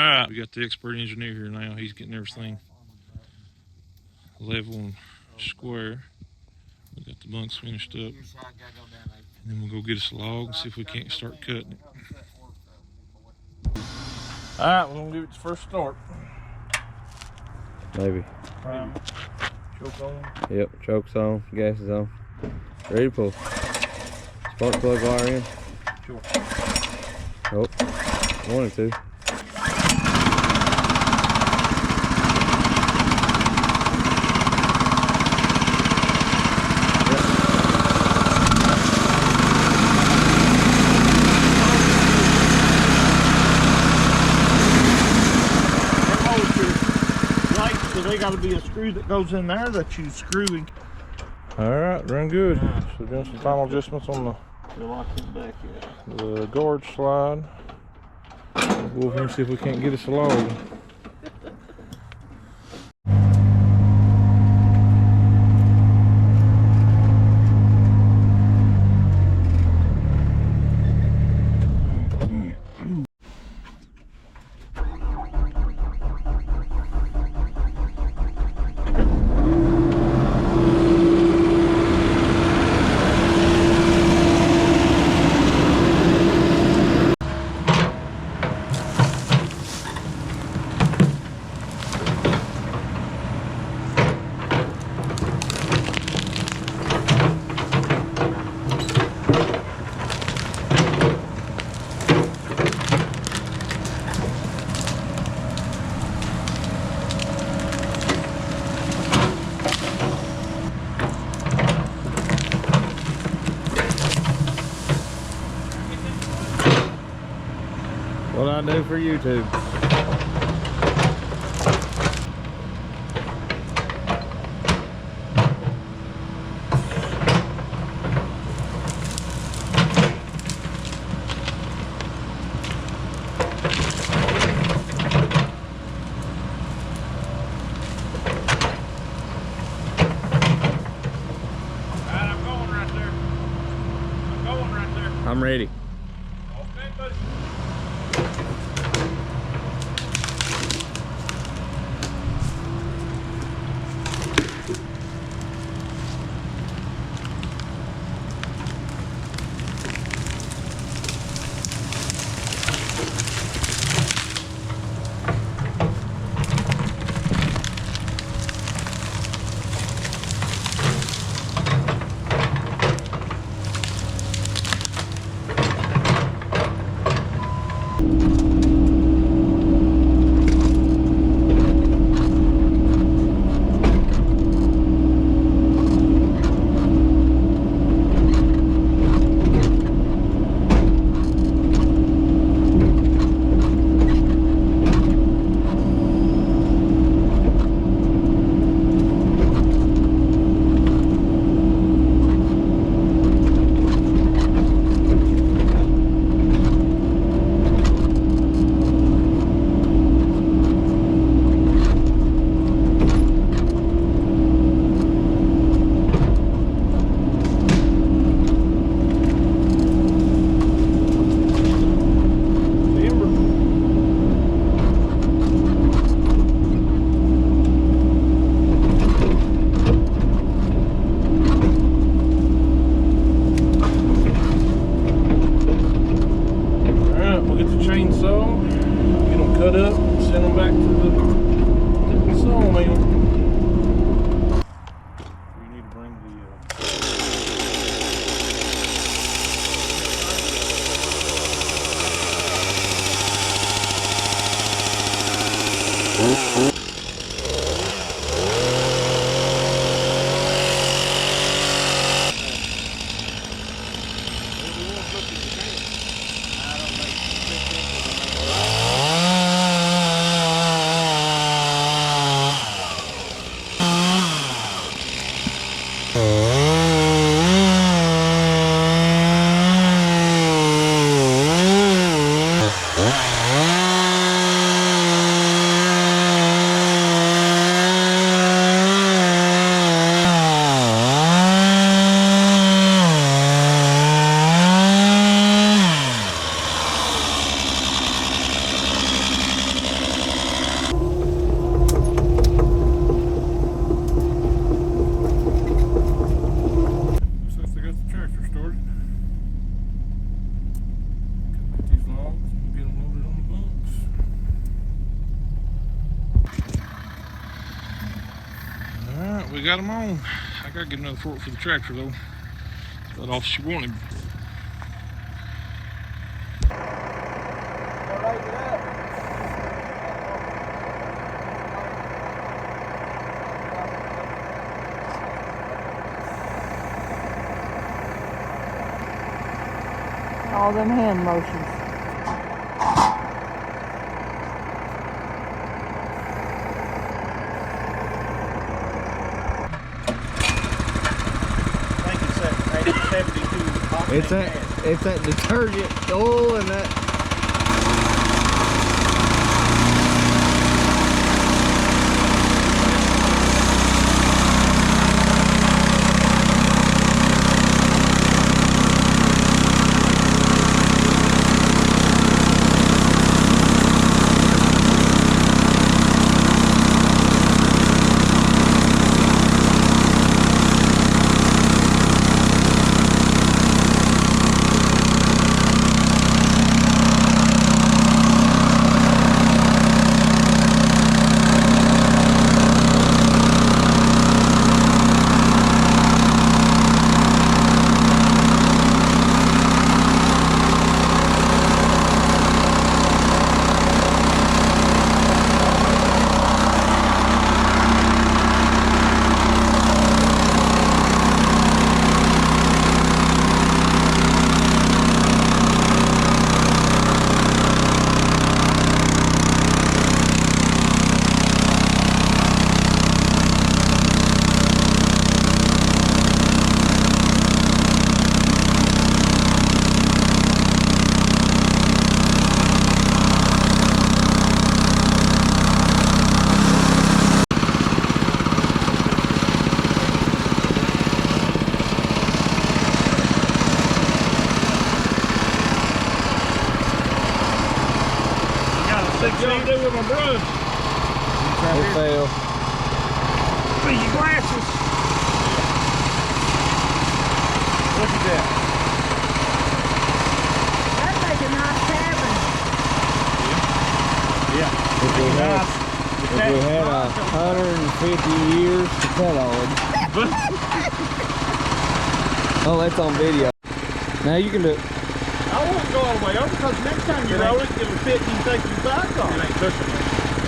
Alright, we got the expert engineer here now. He's getting everything level and square. We got the bunks finished up. And then we'll go get us a log and see if we can't start cutting it. Alright, we're gonna give it the first start. Maybe. Choke on. Yep, choke's on, gas is on. Ready to pull. Spark plug wire in. Sure. Oh, wanted to. They got to be a screw that goes in there that you screwing. All right, run good. So doing some final adjustments on the guard slide. We'll see if we can't get us a log. What I do for YouTube. I'm ready. Okay, buddy. Cut up, send them back to the sawmill. We need to bring the we got them on. I gotta get another fork for the tractor though. That all she wanted. All them hand motions. It's that detergent oil and that. With my brush. It failed. See your glasses. Look at that. That's like a nice cabin. Yeah. If we had 150 years to cut on. Oh, that's on video. Now you can do it. I won't go all the way over because next time you roll it, it'll fit and you take your back off. It ain't touching me.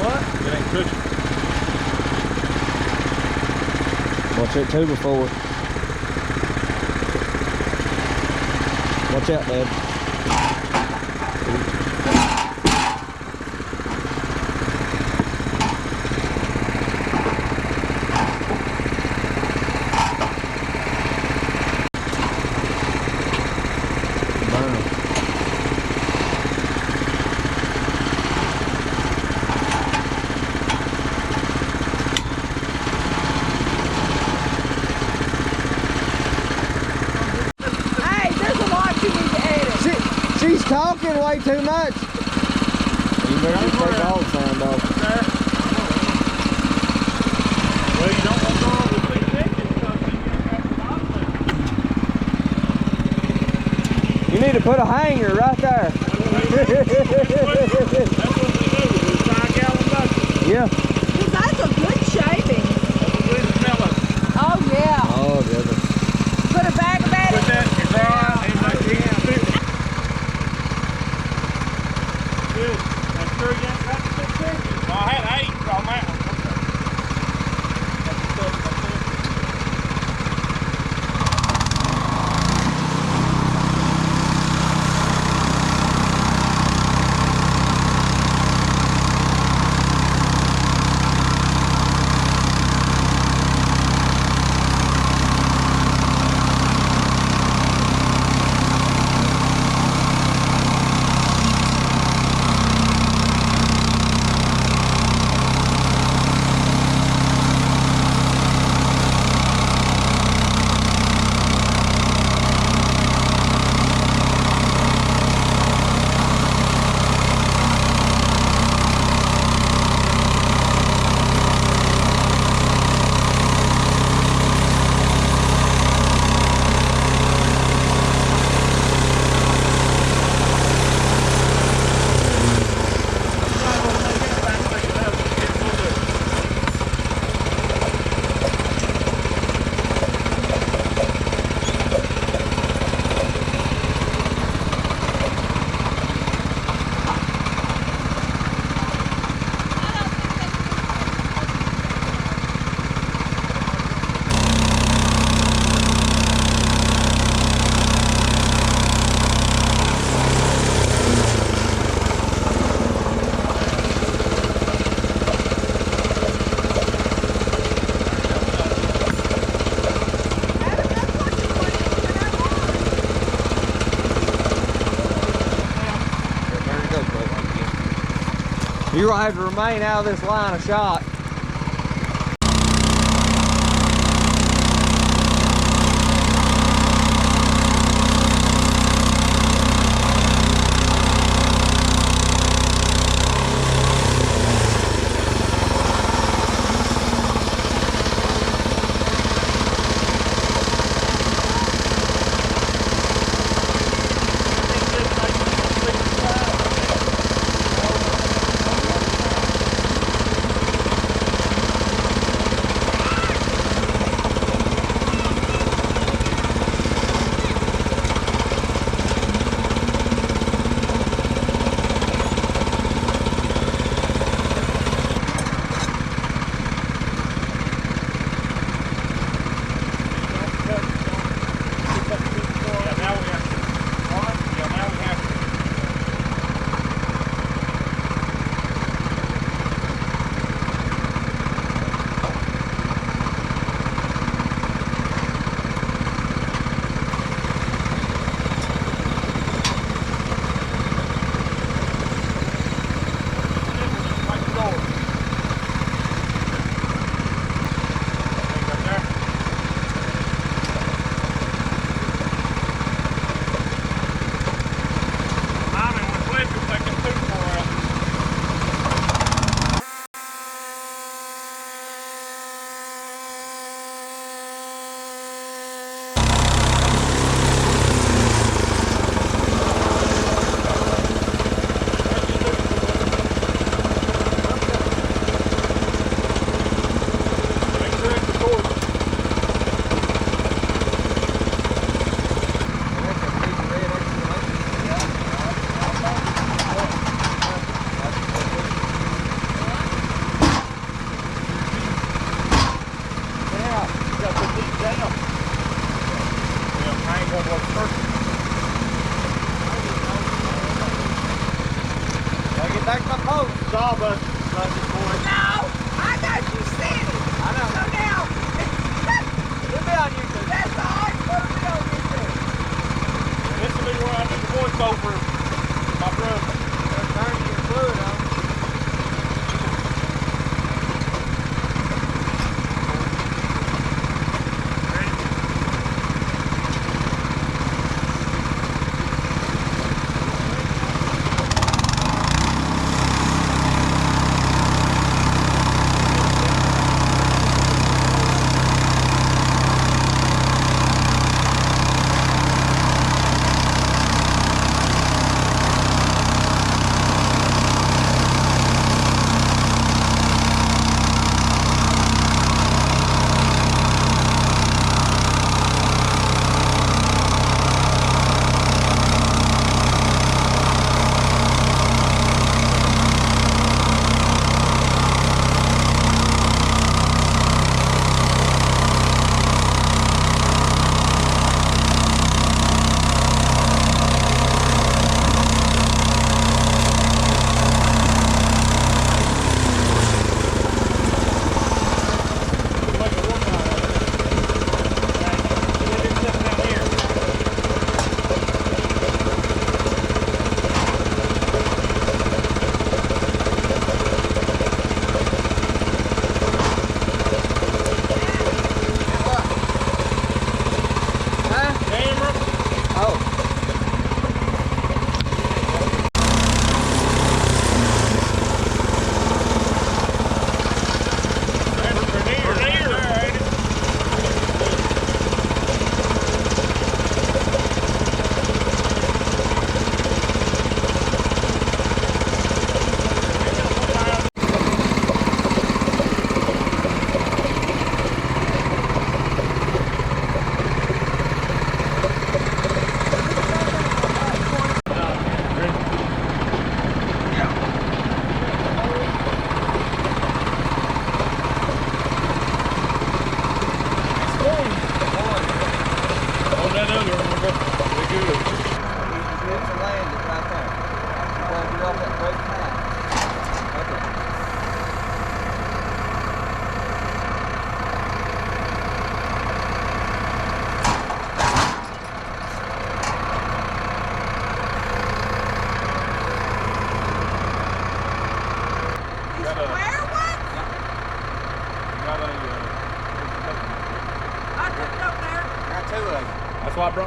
What? It ain't touching me. Watch it too before. Watch out, Dad. She's talking way too much. You better take all the sound off. Well, you don't want to go over the 6 inches because you have to bottom it. You need to put a hanger right there. That's what we do. We 5-gallon bucket. Yeah. That's a good shaving. That's what we smell it. Oh, yeah. Oh, goodness. Put a bag of that Put that in your dry and make it fit. Good. I'm sure you ain't got the 6 inches. Well, I had 8 on that one. You're gonna have to remain out of this line of shot.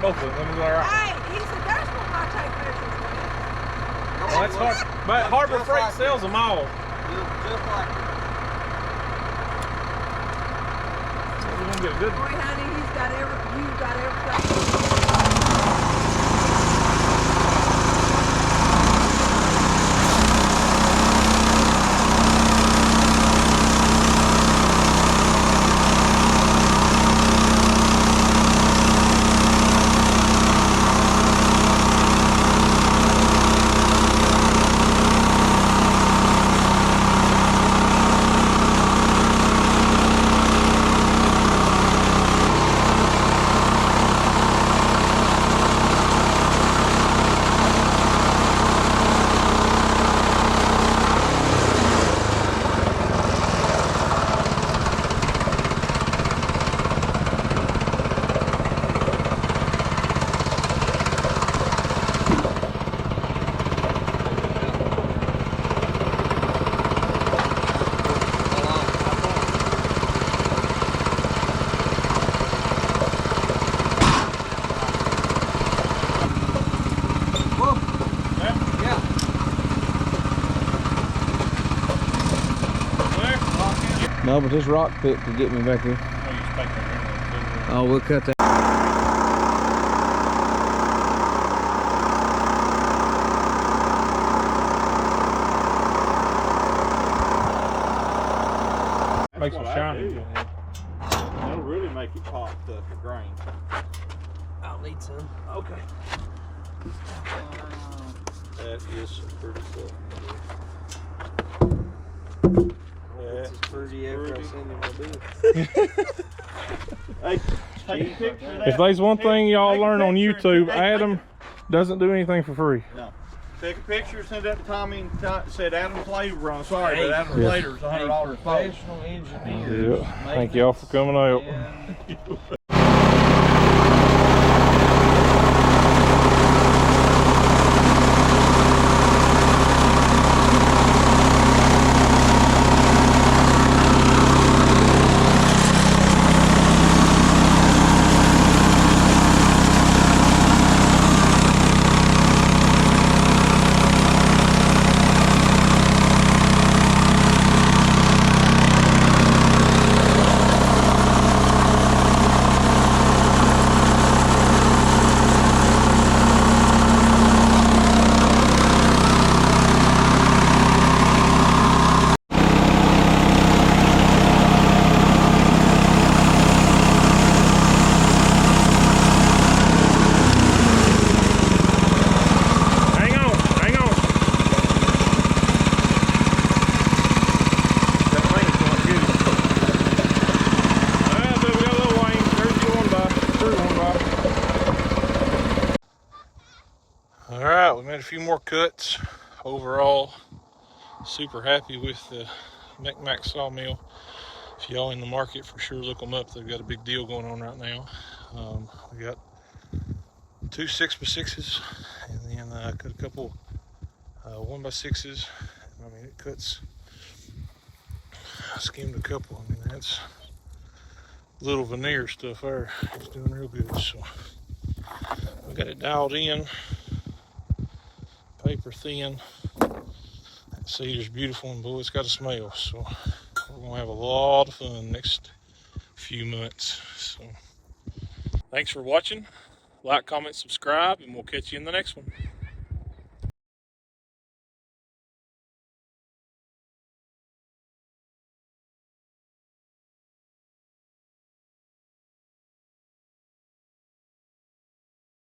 both of them. Them was all right. Hey, he said that's what I take pictures with. Well, that's hard. But Harbor Freight sells them all. Just like it. We're gonna get a good Boy, honey, you've got everything. No, but this rock pit could get me back here. Oh, we'll cut that. makes it shiny. That'll really make it pop the grain. I'll need some. Okay. That is some pretty stuff. It's as pretty after I send him my bill. Hey, take a picture of that. If there's one thing y'all Take a learn on picture and YouTube, Adam doesn't do anything for free. No. Take a picture, send that to Tommy, and said Adam's labor on. Sorry, but Adam's Yeah. labor is $100 a post. Professional engineer. Yeah. Thank y'all for coming out. Alright, we made a few more cuts. Overall, super happy with the Mechmaxx Sawmill. If y'all in the market, for sure look them up. They've got a big deal going on right now. We got 2 6x6s and then cut a couple 1x6s. I mean, it cuts. I skimmed a couple. I mean, that's little veneer stuff there. It's doing real good. So we got it dialed in. Paper thin. That cedar's beautiful and boy, it's got a smell. So we're gonna have a lot of fun next few months. So thanks for watching. Like, comment, subscribe, and we'll catch you in the next one.